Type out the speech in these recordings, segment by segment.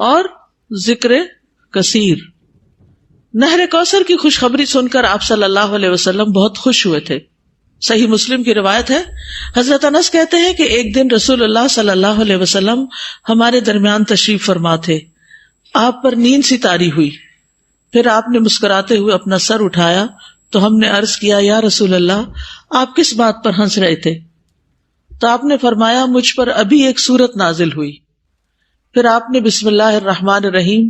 اور ذکر کثیر. نہر کوثر کی خوشخبری سن کر آپ صلی اللہ علیہ وسلم بہت خوش ہوئے تھے. صحیح مسلم کی روایت ہے, حضرت انس کہتے ہیں کہ ایک دن رسول اللہ صلی اللہ علیہ وسلم ہمارے درمیان تشریف فرما تھے. آپ پر نیند سی طاری ہوئی, پھر آپ نے مسکراتے ہوئے اپنا سر اٹھایا تو ہم نے عرض کیا, یا رسول اللہ آپ کس بات پر ہنس رہے تھے؟ تو آپ نے فرمایا, مجھ پر ابھی ایک سورت نازل ہوئی. پھر آپ نے بسم اللہ الرحمن الرحیم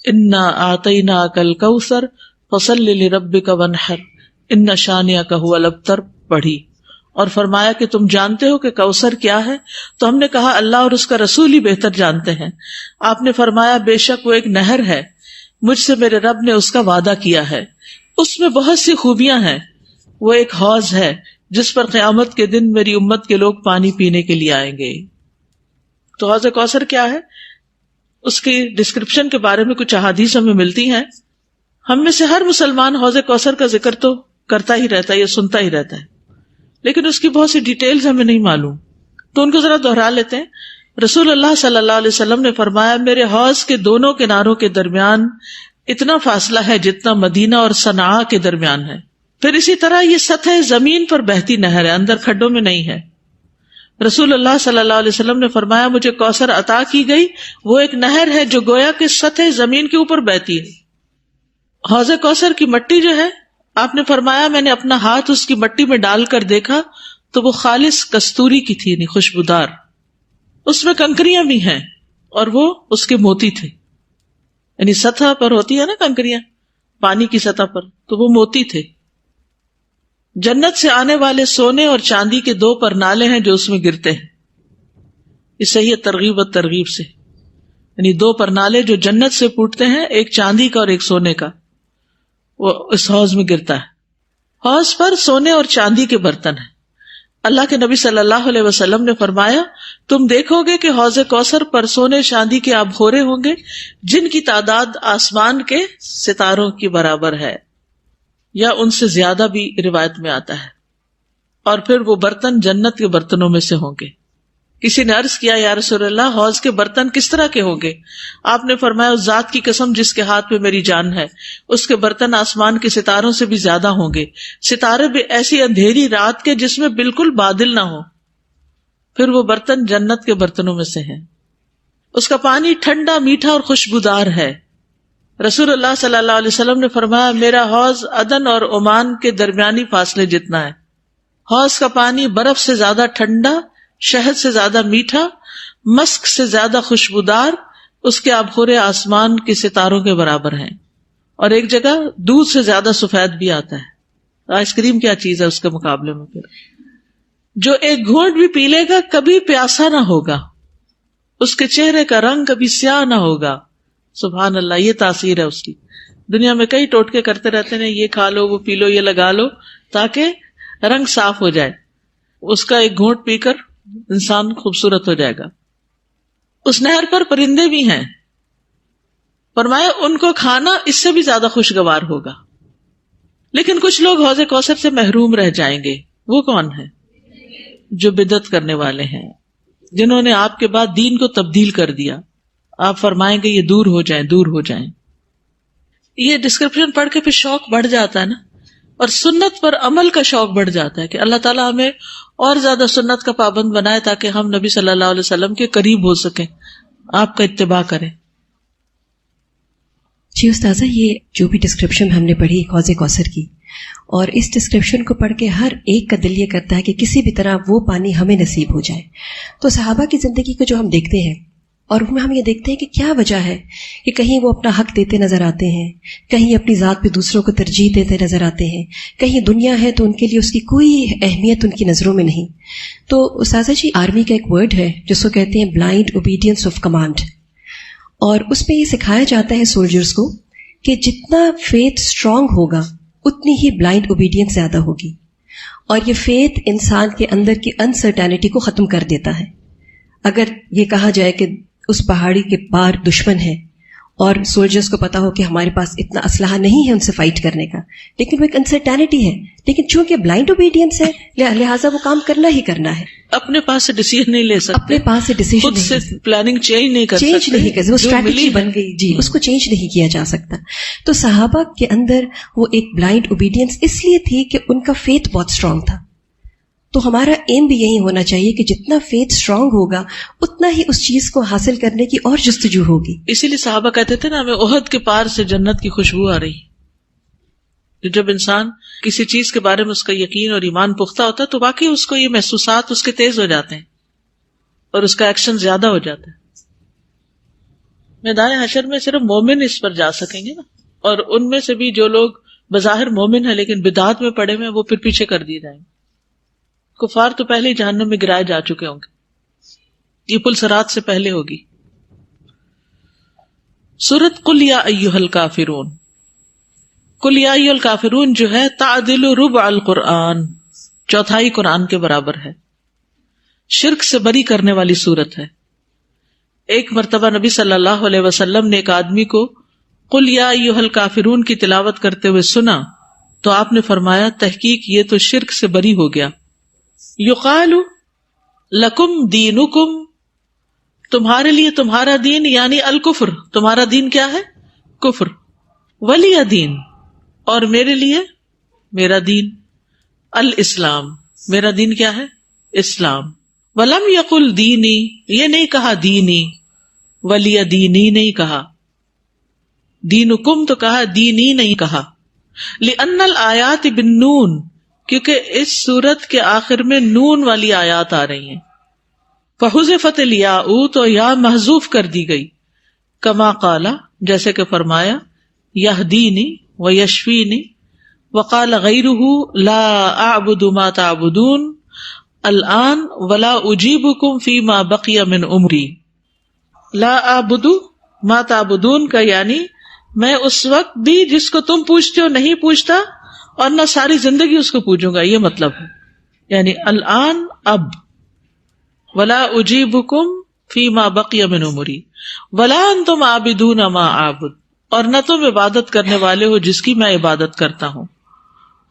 انا اعطیناک الکوثر فصل لربک وانحر ان شانئک ھو الابتر پڑھی, اور فرمایا کہ تم جانتے ہو کہ کوثر کیا ہے؟ تو ہم نے کہا اللہ اور اس کا رسول ہی بہتر جانتے ہیں. آپ نے فرمایا, بے شک وہ ایک نہر ہے, مجھ سے میرے رب نے اس کا وعدہ کیا ہے, اس میں بہت سی خوبیاں ہیں. وہ ایک حوض ہے جس پر قیامت کے دن میری امت کے لوگ پانی پینے کے لیے آئیں گے. تو حوض کوثر کیا ہے, اس کی ڈسکرپشن کے بارے میں کچھ احادیث ہمیں ملتی ہیں. ہم میں سے ہر مسلمان حوض کوثر کا ذکر تو کرتا ہی رہتا ہے یا سنتا ہی رہتا ہے, لیکن اس کی بہت سی ڈیٹیلز ہمیں نہیں معلوم, تو ان کو ذرا دہرا لیتے ہیں. رسول اللہ صلی اللہ علیہ وسلم نے فرمایا, میرے حوض کے دونوں کناروں کے درمیان اتنا فاصلہ ہے جتنا مدینہ اور صنعاء کے درمیان ہے. پھر اسی طرح یہ سطح زمین پر بہتی نہر ہے, اندر کھڈوں میں نہیں ہے. رسول اللہ صلی اللہ علیہ وسلم نے فرمایا, مجھے کوثر عطا کی گئی, وہ ایک نہر ہے جو گویا کہ سطح زمین کے اوپر بہتی ہے. حوض کوثر کی مٹی جو ہے, آپ نے فرمایا میں نے اپنا ہاتھ اس کی مٹی میں ڈال کر دیکھا تو وہ خالص کستوری کی تھی, یعنی خوشبودار. اس میں کنکریاں بھی ہیں اور وہ اس کے موتی تھے, یعنی سطح پر ہوتی ہے نا کنکریاں پانی کی سطح پر, تو وہ موتی تھے. جنت سے آنے والے سونے اور چاندی کے 2 پرنالے ہیں جو اس میں گرتے ہیں. اس صحیح ترغیب و ترغیب سے, یعنی 2 پرنالے جو جنت سے پھوٹتے ہیں, ایک چاندی کا اور ایک سونے کا, وہ اس حوض میں گرتا ہے. حوض پر سونے اور چاندی کے برتن ہیں. اللہ کے نبی صلی اللہ علیہ وسلم نے فرمایا, تم دیکھو گے کہ حوض کوثر پر سونے چاندی کے آبخورے ہوں گے جن کی تعداد آسمان کے ستاروں کی برابر ہے, یا ان سے زیادہ بھی روایت میں آتا ہے. اور پھر وہ برتن جنت کے برتنوں میں سے ہوں گے. کسی نے عرض کیا, یا رسول اللہ حوض کے برتن کس طرح کے ہوں گے؟ آپ نے فرمایا, اس ذات کی قسم جس کے ہاتھ میں میری جان ہے, اس کے برتن آسمان کے ستاروں سے بھی زیادہ ہوں گے, ستارے بھی ایسی اندھیری رات کے جس میں بالکل بادل نہ ہو. پھر وہ برتن جنت کے برتنوں میں سے ہیں. اس کا پانی ٹھنڈا, میٹھا اور خوشبودار ہے. رسول اللہ صلی اللہ علیہ وسلم نے فرمایا, میرا حوض عدن اور عمان کے درمیانی فاصلے جتنا ہے. حوض کا پانی برف سے زیادہ ٹھنڈا, شہد سے زیادہ میٹھا, مسک سے زیادہ خوشبودار, اس کے آبخورے آسمان کے ستاروں کے برابر ہیں. اور ایک جگہ دودھ سے زیادہ سفید بھی آتا ہے. آئس کریم کیا چیز ہے اس کے مقابلے میں. پھر جو ایک گھونٹ بھی پی لے گا کبھی پیاسا نہ ہوگا, اس کے چہرے کا رنگ کبھی سیاہ نہ ہوگا. سبحان اللہ, یہ تاثیر ہے اس کی. دنیا میں کئی ٹوٹکے کرتے رہتے ہیں, یہ کھا لو, وہ پی لو, یہ لگا لو تاکہ رنگ صاف ہو جائے. اس کا ایک گھونٹ پی کر انسان خوبصورت ہو جائے گا. اس نہر پر پرندے بھی ہیں, فرمایا ان کو کھانا اس سے بھی زیادہ خوشگوار ہوگا. لیکن کچھ لوگ حوض کوثر سے محروم رہ جائیں گے. وہ کون ہیں؟ جو بدعت کرنے والے ہیں, جنہوں نے آپ کے بعد دین کو تبدیل کر دیا. آپ فرمائیں گے یہ دور ہو جائیں, دور ہو جائیں. یہ ڈسکرپشن پڑھ کے پھر شوق بڑھ جاتا ہے نا, اور سنت پر عمل کا شوق بڑھ جاتا ہے کہ اللہ تعالیٰ ہمیں اور زیادہ سنت کا پابند بنائے تاکہ ہم نبی صلی اللہ علیہ وسلم کے قریب ہو سکیں, آپ کا اتباع کریں. جی استاذہ, یہ جو بھی ڈسکرپشن ہم نے پڑھی حوض کوثر کی, اور اس ڈسکرپشن کو پڑھ کے ہر ایک کا دل یہ کرتا ہے کہ کسی بھی طرح وہ پانی ہمیں نصیب ہو جائے. تو صحابہ کی زندگی کو جو ہم دیکھتے ہیں, اور ان میں ہم یہ دیکھتے ہیں کہ کیا وجہ ہے کہ کہیں وہ اپنا حق دیتے نظر آتے ہیں, کہیں اپنی ذات پہ دوسروں کو ترجیح دیتے نظر آتے ہیں, کہیں دنیا ہے تو ان کے لیے اس کی کوئی اہمیت ان کی نظروں میں نہیں. تو استاذہ جی, آرمی کا ایک ورڈ ہے جس کو کہتے ہیں بلائنڈ اوبیڈینس آف کمانڈ, اور اس میں یہ سکھایا جاتا ہے سولجرز کو کہ جتنا فیتھ اسٹرانگ ہوگا اتنی ہی بلائنڈ اوبیڈینس زیادہ ہوگی. اور یہ فیتھ انسان کے اندر کی انسرٹینٹی کو ختم کر دیتا ہے. اگر یہ کہا جائے کہ اس پہاڑی کے پار دشمن ہے اور سولجرز کو پتا ہو کہ ہمارے پاس اتنا اسلحہ نہیں ہے ان سے فائٹ کرنے کا، لیکن وہ ایک انسرٹینٹی ہے، لیکن چونکہ بلائنڈ اوبیڈینس ہے لہٰذا وہ کام کرنا ہی کرنا ہے. اپنے پاس سے ڈیسیژن نہیں لے سکتے، اپنے پاس سے ڈیسیژن خود سے پلاننگ چینج نہیں کر سکتے، وہ اسٹریٹجی بن گئی جی، اس کو چینج نہیں کیا جا سکتا. تو صحابہ کے اندر وہ ایک بلائنڈ اوبیڈینس اس لیے تھی کہ ان کا فیتھ بہت اسٹرانگ تھا. تو ہمارا ایم بھی یہی ہونا چاہیے کہ جتنا فیتھ اسٹرانگ ہوگا اتنا ہی اس چیز کو حاصل کرنے کی اور جستجو ہوگی. اسی لیے صحابہ کہتے تھے نا ہمیں احد کے پار سے جنت کی خوشبو آ رہی. جب انسان کسی چیز کے بارے میں اس کا یقین اور ایمان پختہ ہوتا ہے تو واقعی اس کو یہ محسوسات اس کے تیز ہو جاتے ہیں اور اس کا ایکشن زیادہ ہو جاتا ہے. میدان حشر میں صرف مومن اس پر جا سکیں گے نا، اور ان میں سے بھی جو لوگ بظاہر مومن ہیں لیکن بدعات میں پڑے ہوئے وہ پھر پیچھے کر دیے جائیں گے. کفار تو پہلے ہی جہنم میں گرائے جا چکے ہوں گے، یہ پل صراط سے پہلے ہوگی. سورۃ قل یا ایھا الکافرون، قل یا ایھا الکافرون جو ہے تعدل ربع القرآن، چوتھائی قرآن کے برابر ہے. شرک سے بری کرنے والی سورت ہے. ایک مرتبہ نبی صلی اللہ علیہ وسلم نے ایک آدمی کو قل یا ایھا الکافرون کی تلاوت کرتے ہوئے سنا تو آپ نے فرمایا تحقیق یہ تو شرک سے بری ہو گیا. یقال لکم دینکم، تمہارے لیے تمہارا دین یعنی الکفر، تمہارا دین کیا ہے؟ کفر. ولی دین، اور میرے لیے میرا دین الاسلام، میرا دین کیا ہے؟ اسلام. ولم یقل دینی، یہ نہیں کہا دینی، ولی دینی نہیں کہا، دینکم تو کہا، دینی نہیں کہا. لأن الآیات بالنون، کیونکہ اس سورت کے آخر میں نون والی آیات آ رہی ہیں. فحذفت الیاء، تو یا محذوف کر دی گئی. کما قال، جیسے کہ فرمایا یہدینی ویشفینی، وقال غیرہ لا اعبد ما تعبدون الآن ولا اجیبکم فیما بقی من عمری. لا اعبد ما تعبدون کا یعنی میں اس وقت بھی جس کو تم پوچھتے ہو نہیں پوچھتا، اور نہ ساری زندگی اس کو پوچھوں گا، یہ مطلب ہے. یعنی الآن اب، ولا اجیبکم فیما بقی من عمری ولا انتم عابدون ما اعبد، اور نہ تم عبادت کرنے والے ہو جس کی میں عبادت کرتا ہوں.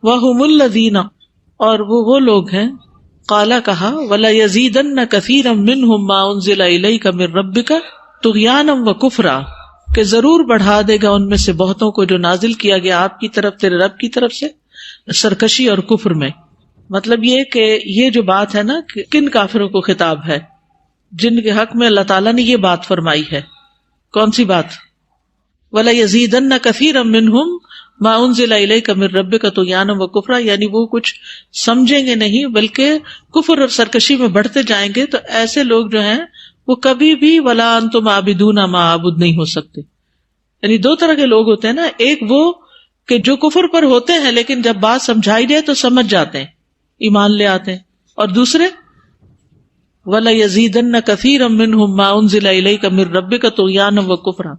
وہم الذین، اور وہ لوگ ہیں، قالا کہا، ولا یزیدن کثیرا منہم ما انزل الیک من ربک طغیانا وکفرا، کہ ضرور بڑھا دے گا ان میں سے بہتوں کو جو نازل کیا گیا آپ کی طرف تیرے رب کی طرف سے، سرکشی اور کفر میں. مطلب یہ کہ یہ جو بات ہے نا کہ کن کافروں کو خطاب ہے جن کے حق میں اللہ تعالیٰ نے یہ بات فرمائی ہے. کون سی بات؟ ولا یزیدن کثیرا منہم ما انزل الیک من ربک طغیانا وکفرا، یعنی وہ کچھ سمجھیں گے نہیں بلکہ کفر اور سرکشی میں بڑھتے جائیں گے. تو ایسے لوگ جو ہیں وہ کبھی بھی ولا انتم عابدون ما اعبد نہیں ہو سکتے. یعنی دو طرح کے لوگ ہوتے ہیں نا، ایک وہ کہ جو کفر پر ہوتے ہیں لیکن جب بات سمجھائی جائے تو سمجھ جاتے ہیں، ایمان لے آتے ہیں، اور دوسرے ولا یزیدن کثیرا منہم ما انزل الیک من ربک طغیانا وکفرا،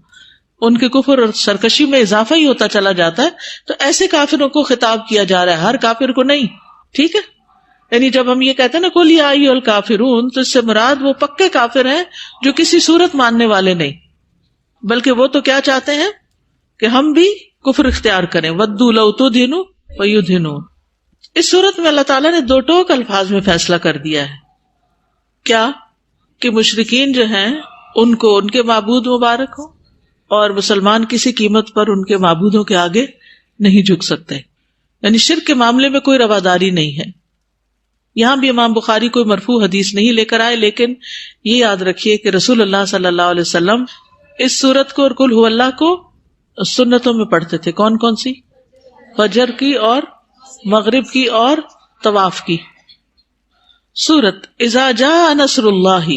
ان کے کفر اور سرکشی میں اضافہ ہی ہوتا چلا جاتا ہے. تو ایسے کافروں کو خطاب کیا جا رہا ہے، ہر کافر کو نہیں. ٹھیک ہے، یعنی جب ہم یہ کہتے ہیں نا قل یا ایھا الکافرون، تو اس سے مراد وہ پکے کافر ہیں جو کسی صورت ماننے والے نہیں، بلکہ وہ تو کیا چاہتے ہیں کہ ہم بھی کفر اختیار کریں. ودوا لو تدہنوا فیدہنون. اس صورت میں اللہ تعالیٰ نے دو ٹوک الفاظ میں فیصلہ کر دیا ہے. کیا کہ مشرکین جو ہیں ان کو ان کے معبود مبارک ہو، اور مسلمان کسی قیمت پر ان کے معبودوں کے آگے نہیں جھک سکتے. یعنی شرک کے معاملے میں کوئی رواداری نہیں ہے. یہاں بھی امام بخاری کوئی مرفوع حدیث نہیں لے کر آئے، لیکن یہ یاد رکھیے کہ رسول اللہ صلی اللہ علیہ وسلم اس سورت کو اور قل ھو اللہ کو سنتوں میں پڑھتے تھے. کون کون سی؟ فجر کی اور مغرب کی اور طواف کی. سورت اذا جاء نصر اللہ،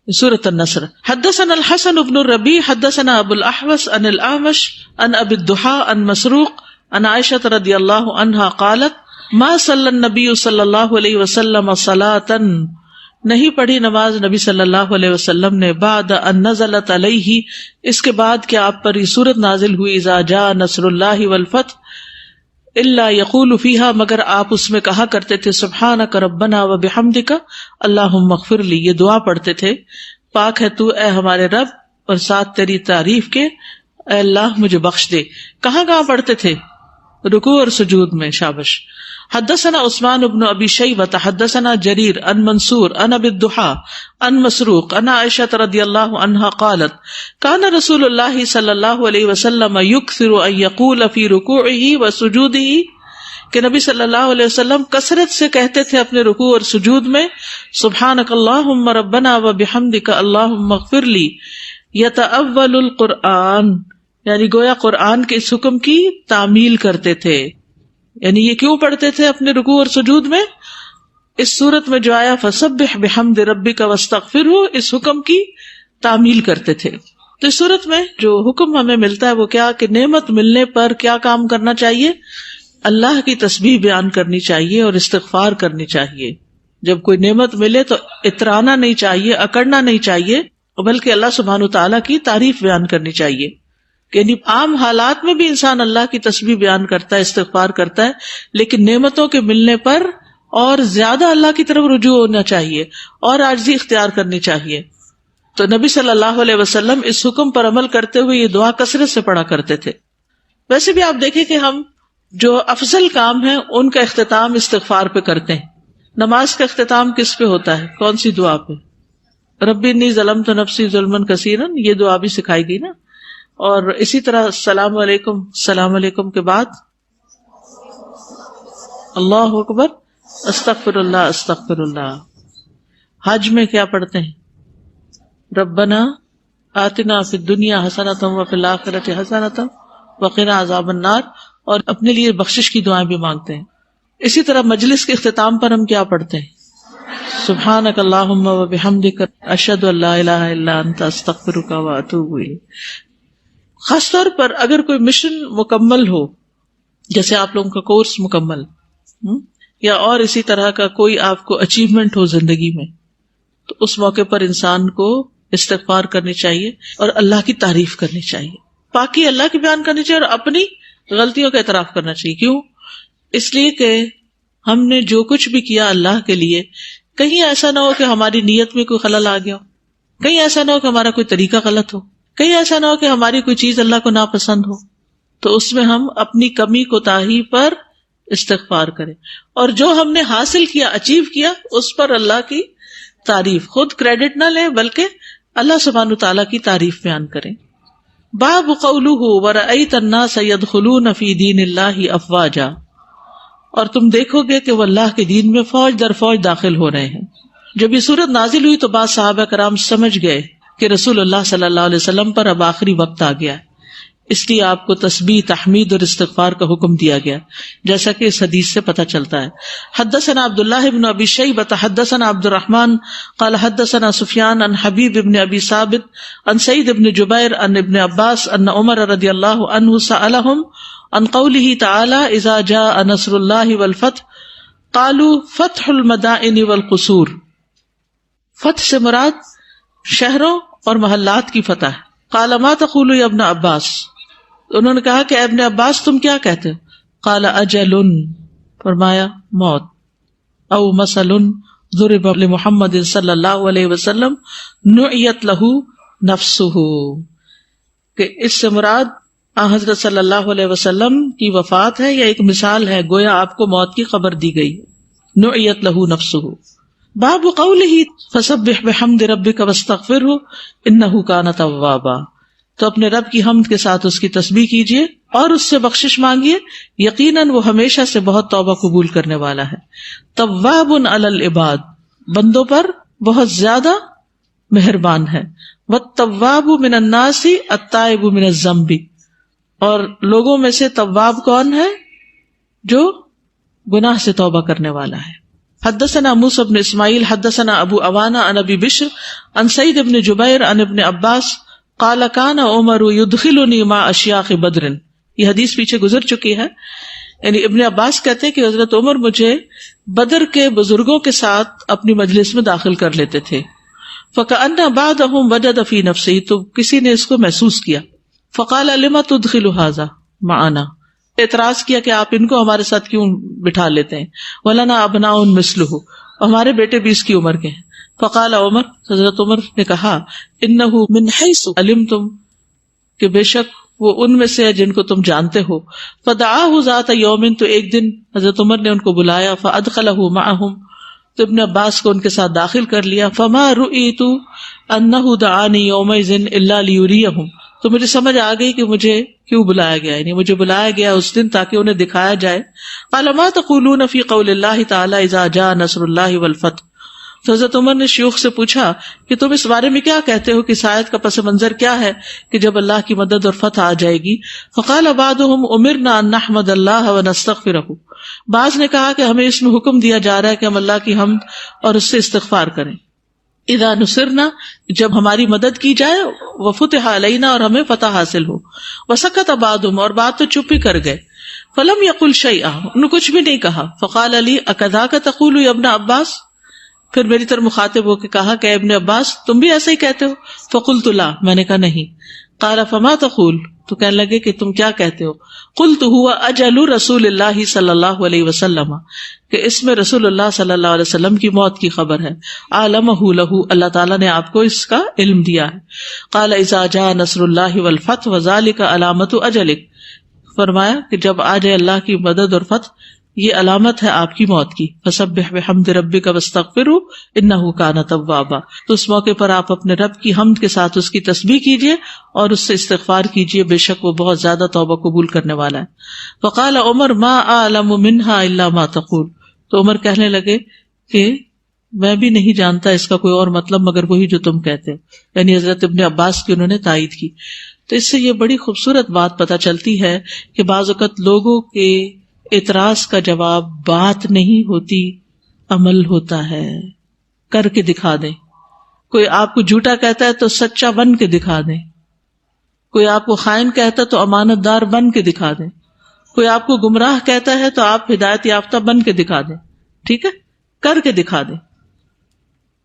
سورۃ النصر. حدثنا الحسن بن الربیع حدثنا ابو الاحوص عن الاعمش عن ابی الضحى عن مسروق عن عائشة رضی اللہ عنہا قالت ما صلی النبی صلی اللہ علیہ وسلم صلاۃ، نہیں پڑھی نماز نبی صلی اللہ علیہ وسلم نے بعد ان نزلت علیہ، اس کے بعد کہ آپ پر یہ سورت نازل ہوئی اذا جاء نصر اللہ والفتح، الا یقول فیہا، مگر آپ اس میں کہا کرتے تھے سبحانک ربنا وبحمدک اللہم اغفر لی، یہ دعا پڑھتے تھے پاک ہے تو اے ہمارے رب اور ساتھ تیری تعریف کے، اے اللہ مجھے بخش دے. کہاں کہاں پڑھتے تھے؟ رکوع اور سجود میں. شابش. حدثنا عثمان بن ابی شیبہ حدثنا جریر عن منصور عن ابی الضحى عن مسروق عن عائشہ رضی اللہ عنہا قالت کان رسول اللہ صلی اللہ علیہ وسلم یکثر ان یقول فی رکوعہ وسجودہ، کہ نبی صلی اللہ علیہ وسلم کثرت سے کہتے تھے اپنے رکوع اور سجود میں سبحانک اللہم ربنا وبحمدک اللہم اغفر لی، یتأول القرآن، یعنی گویا قرآن کے اس حکم کی تعمیل کرتے تھے. یعنی یہ کیوں پڑھتے تھے اپنے رکوع اور سجود میں؟ اس صورت میں جو آیا فسبح بحمد ربک واستغفرہ، اس حکم کی تعمیل کرتے تھے. تو اس صورت میں جو حکم ہمیں ملتا ہے وہ کیا کہ نعمت ملنے پر کیا کام کرنا چاہیے؟ اللہ کی تسبیح بیان کرنی چاہیے اور استغفار کرنی چاہیے. جب کوئی نعمت ملے تو اترانا نہیں چاہیے، اکڑنا نہیں چاہیے، بلکہ اللہ سبحانہ وتعالیٰ کی تعریف بیان کرنی چاہیے. یعنی عام حالات میں بھی انسان اللہ کی تسبیح بیان کرتا ہے، استغفار کرتا ہے، لیکن نعمتوں کے ملنے پر اور زیادہ اللہ کی طرف رجوع ہونا چاہیے اور عاجزی اختیار کرنی چاہیے. تو نبی صلی اللہ علیہ وسلم اس حکم پر عمل کرتے ہوئے یہ دعا کثرت سے پڑھا کرتے تھے. ویسے بھی آپ دیکھیں کہ ہم جو افضل کام ہیں ان کا اختتام استغفار پہ کرتے ہیں. نماز کا اختتام کس پہ ہوتا ہے؟ کون سی دعا پہ؟ ربی انی ظلمت نفسی ظلما کثیرا، یہ دعا بھی سکھائی گئی نا. اور اسی طرح السلام علیکم کے بعد اللہ اکبر، استغفر اللہ. حج میں کیا پڑھتے ہیں؟ ربنا آتنا فی الدنیا حسنۃ وفی الآخرۃ حسنۃ وقنا عذاب النار، اور اپنے لیے بخشش کی دعائیں بھی مانگتے ہیں. اسی طرح مجلس کے اختتام پر ہم کیا پڑھتے ہیں؟ سبحانک اللہم وبحمدک اشہد ان لا الہ الا انت استغفرک واتوب الیک. خاص طور پر اگر کوئی مشن مکمل ہو، جیسے آپ لوگوں کا کورس مکمل یا اور اسی طرح کا کوئی آپ کو اچیومنٹ ہو زندگی میں، تو اس موقع پر انسان کو استغفار کرنی چاہیے اور اللہ کی تعریف کرنی چاہیے، پاکی اللہ کی بیان کرنی چاہیے اور اپنی غلطیوں کا اعتراف کرنا چاہیے. کیوں؟ اس لیے کہ ہم نے جو کچھ بھی کیا اللہ کے لیے، کہیں ایسا نہ ہو کہ ہماری نیت میں کوئی خلل آ گیا ہو، کہیں ایسا نہ ہو کہ ہمارا کوئی طریقہ غلط ہو، کہیں ایسا نہ ہو کہ ہماری کوئی چیز اللہ کو ناپسند ہو. تو اس میں ہم اپنی کمی کوتاہی پر استغفار کریں، اور جو ہم نے حاصل کیا، اچیو کیا، اس پر اللہ کی تعریف، خود کریڈٹ نہ لیں بلکہ اللہ سبحانہ تعالیٰ کی تعریف بیان کریں. باب قولہ ورأیت الناس یدخلون فی دین اللہ افواجا، اور تم دیکھو گے کہ وہ اللہ کے دین میں فوج در فوج داخل ہو رہے ہیں. جب یہ صورت نازل ہوئی تو بعض صحابہ کرام سمجھ گئے کہ رسول اللہ صلی اللہ علیہ وسلم پر اب آخری وقت آ گیا ہے، اس لیے آپ کو تسبیح، تحمید اور استغفار کا حکم دیا گیا، جیسا کہ اس حدیث سے پتہ چلتا ہے. حدثنا عبداللہ بن ابی شیبہ حدثنا عبد الرحمن قال حدثنا سفیان عن حبیب بن ابی ثابت عن سعید بن جبیر عن ابن عباس ان عمر رضی اللہ عنہ سألهم عن قوله تعالی اذا جاء نصر اللہ والفتح قالوا فتح المدائن والقصور. فتح سے مراد شہروں اور محلات کی فتح. قال ما تقول یا ابن عباس، انہوں نے کہا کہ ابن عباس تم کیا کہتے؟ قال اجل، فرمایا موت. او مثل ضرب لمحمد صلی اللہ علیہ وسلم نعیت لہ نفسہ، کہ اس سے مراد حضرت صلی اللہ علیہ وسلم کی وفات ہے یا ایک مثال ہے، گویا آپ کو موت کی خبر دی گئی. نعیت لہ نفسہ. باب قولہ فسبح بحمد ربک واستغفرہ انہ کان توابا، تو اپنے رب کی حمد کے ساتھ اس کی تسبیح کیجیے اور اس سے بخشش مانگیے، یقیناً وہ ہمیشہ سے بہت توبہ قبول کرنے والا ہے. تواب علی العباد، بندوں پر بہت زیادہ مہربان ہے. والتواب من الناس التائب من الذنب، اور لوگوں میں سے تواب کون ہے؟ جو گناہ سے توبہ کرنے والا ہے. حدثنا موسیٰ بن اسماعیل حدثنا ابو عوانہ عن ابی بشر عن سعید بن جبیر عن ابن عباس قال کان عمر یدخلنی مع اشیاخ بدر. یہ حدیث پیچھے گزر چکی ہے. یعنی ابن عباس کہتے ہیں کہ حضرت عمر مجھے بدر کے بزرگوں کے ساتھ اپنی مجلس میں داخل کر لیتے تھے. فکأن بعضهم وجد فی نفسہ، تو کسی نے اس کو محسوس کیا. فقال لما تدخل هذا معنا، اعتراض کیا کہ آپ ان کو ہمارے ساتھ کیوں بٹھا لیتے ہیں. وَلَنَا أَبْنَاءٌ مِثْلُهُ، ہمارے بیٹے بھی اس کی عمر کے ہیں. فقال عمر، حضرت عمر نے کہا، انہ من حیث علمتم، کہ بے شک وہ ان میں سے ہے جن کو تم جانتے ہو. فدعاہ ذات یوم، تو ایک دن حضرت عمر نے ان کو بلایا. فادخلہ معہم، تو ابن عباس کو ان کے ساتھ داخل کر لیا. فما رؤیت انہ دعانی یومئذ الا لیریہم، تو مجھے سمجھ آ گئی کہ مجھے کیوں بلایا گیا، یعنی مجھے بلایا گیا اس دن تاکہ انہیں دکھایا جائے. قال ما تقولون فی قول اللہ تعالی اذا جاء نصر اللہ والفتح، تو حضرت عمر نے شیوخ سے پوچھا کہ تم اس بارے میں کیا کہتے ہو کہ اس آیت کا پس منظر کیا ہے کہ جب اللہ کی مدد اور فتح آ جائے گی. فقال بعضهم امرنا ان نحمد اللہ ونستغفرہ، بعض نے کہا کہ ہمیں اس میں حکم دیا جا رہا ہے کہ ہم اللہ کی حمد اور اس سے استغفار کریں. اذا نصرنا، جب ہماری مدد کی جائے، وفتح علینا، اور ہمیں فتح حاصل ہو. وسکت بعضهم، اور بعض تو چپ ہی کر گئے. فلم یقل شیئا، انہوں نے کچھ بھی نہیں کہا. فقال علی اکذاک تقول یا ابن عباس، پھر میری طرف مخاطب ہو کے کہا کہ ابن عباس تم بھی ایسا ہی کہتے ہو؟ فقلت لا، میں نے کہا نہیں. قال فما تقول، تو کہنے لگے کہ تم کیا کہتے ہو؟ قلت هو اجل رسول اللہ صلی اللہ علیہ وسلم، کہ اس میں رسول اللہ صلی اللہ علیہ وسلم کی موت کی خبر ہے. عالمہ لہ، اللہ تعالیٰ نے آپ کو اس کا علم دیا ہے. قال اذا جاء نصر اللہ والفتح وذلک علامت اجلک، فرمایا کہ جب آ جائے اللہ کی مدد اور فتح، یہ علامت ہے آپ کی موت کی. فسبح بحمد ربک واستغفرہ انہ کان توابا، تو اس موقع پر آپ اپنے رب کی حمد کے ساتھ اس کی تسبیح کیجیے اور اس سے استغفار کیجیے، بے شک وہ بہت زیادہ توبہ قبول کرنے والا ہے. فقال عمر ما اعلم منها الا ما تقول، تو عمر کہنے لگے کہ میں بھی نہیں جانتا اس کا کوئی اور مطلب مگر وہی جو تم کہتے ہو، یعنی حضرت ابن عباس کی انہوں نے تائید کی. تو اس سے یہ بڑی خوبصورت بات پتہ چلتی ہے کہ بعض اوقات لوگوں کے اعتراض کا جواب بات نہیں ہوتی، عمل ہوتا ہے. کر کے دکھا دیں. کوئی آپ کو جھوٹا کہتا ہے تو سچا بن کے دکھا دیں. کوئی آپ کو خائن کہتا ہے تو امانت دار بن کے دکھا دیں. کوئی آپ کو گمراہ کہتا ہے تو آپ ہدایت یافتہ بن کے دکھا دیں. ٹھیک ہے، کر کے دکھا دیں.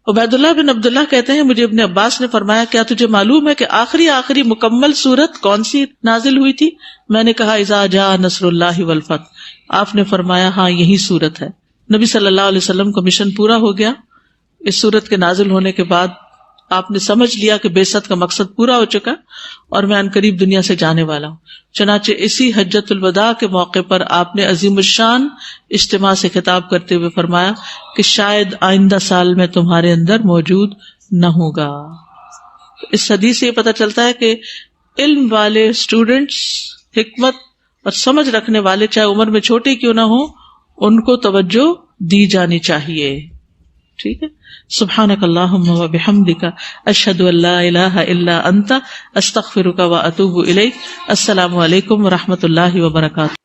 عبید اللہ بن عبداللہ کہتے ہیں مجھے ابن عباس نے فرمایا کیا تجھے معلوم ہے کہ آخری مکمل سورت کون سی نازل ہوئی تھی؟ میں نے کہا اذا جاء نصر اللہ والفتح. آپ نے فرمایا ہاں یہی سورت ہے. نبی صلی اللہ علیہ وسلم کا مشن پورا ہو گیا. اس سورت کے نازل ہونے کے بعد آپ نے سمجھ لیا کہ بعثت کا مقصد پورا ہو چکا اور میں عنقریب دنیا سے جانے والا ہوں. چنانچہ اسی حجۃ الوداع کے موقع پر آپ نے عظیم الشان اجتماع سے خطاب کرتے ہوئے فرمایا کہ شاید آئندہ سال میں تمہارے اندر موجود نہ ہوگا. اس حدیث سے یہ پتہ چلتا ہے کہ علم والے اسٹوڈنٹس، حکمت اور سمجھ رکھنے والے، چاہے عمر میں چھوٹے کیوں نہ ہوں، ان کو توجہ دی جانی چاہیے. ٹھیک ہے. سبحانک اللہم و بحمدک، اشہد ان لا الہ الا انت، استغفرک و اتوب الیک. السلام علیکم و رحمۃ اللہ وبرکاتہ.